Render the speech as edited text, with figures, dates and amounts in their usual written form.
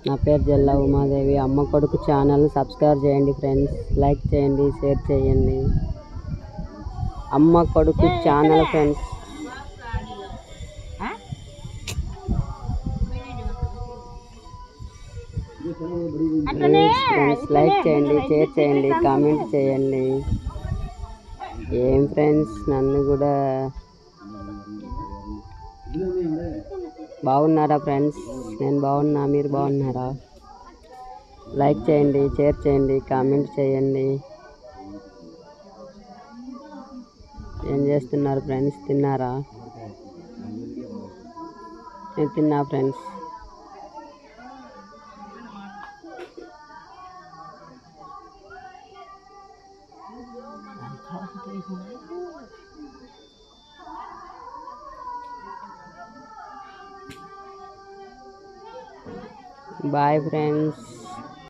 నా పేరు జల్లా ఉమాదేవి. అమ్మ కొడుకు ఛానల్ సబ్స్క్రైబ్ చేయండి ఫ్రెండ్స్, లైక్ చేయండి, షేర్ చేయండి. అమ్మ కొడుకు ఛానల్ ఫ్రెండ్స్. ఫ్రెండ్స్ లైక్ చేయండి, షేర్ చేయండి, కామెంట్ చేయండి. ఏం ఫ్రెండ్స్, నన్ను కూడా బాగున్నారా ఫ్రెండ్స్? నేను బాగున్నా, మీరు బాగున్నారా? లైక్ చేయండి, షేర్ చేయండి, కామెంట్ చేయండి. ఏం చేస్తున్నారు ఫ్రెండ్స్? తిన్నారా? నేను తిన్నా ఫ్రెండ్స్. Bye friends.